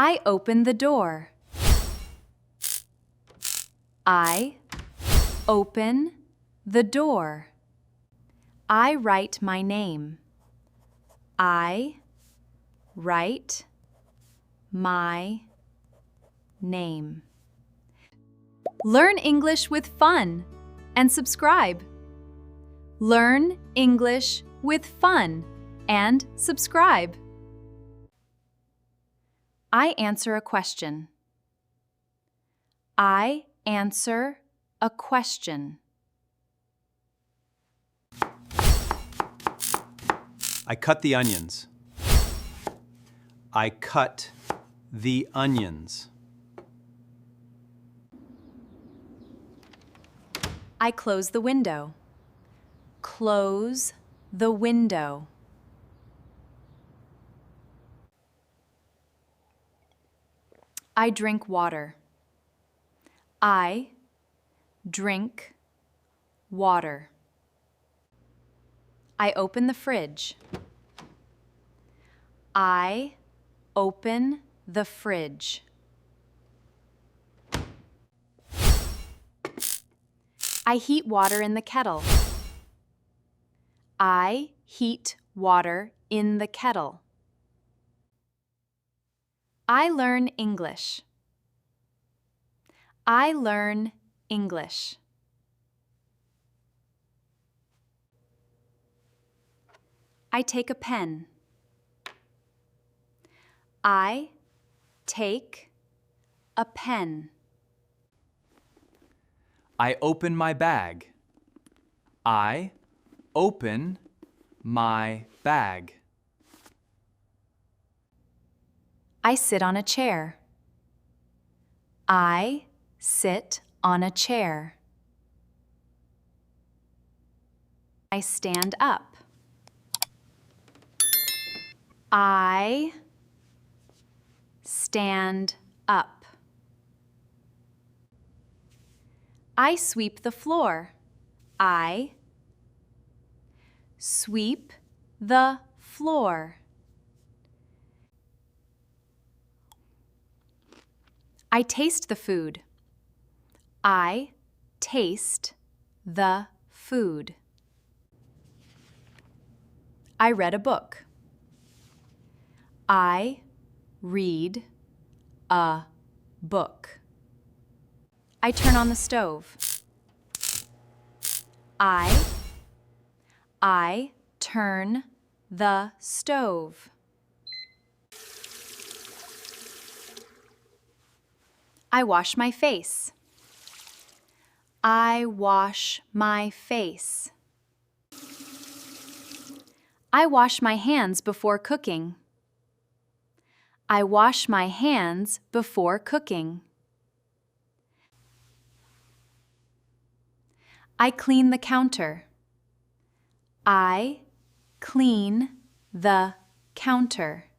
I open the door. I open the door. I write my name. I write my name. Learn English with fun and subscribe. Learn English with fun and subscribe. I answer a question. I answer a question. I cut the onions. I cut the onions. I close the window. Close the window. I drink water. I drink water. I open the fridge. I open the fridge. I heat water in the kettle. I heat water in the kettle. I learn English. I learn English. I take a pen. I take a pen. I open my bag. I open my bag. I sit on a chair. I sit on a chair. I stand up. I stand up. I sweep the floor. I sweep the floor. I taste the food. I taste the food. I read a book. I read a book. I turn on the stove. I turn the stove. I wash my face. I wash my face. I wash my hands before cooking. I wash my hands before cooking. I clean the counter. I clean the counter.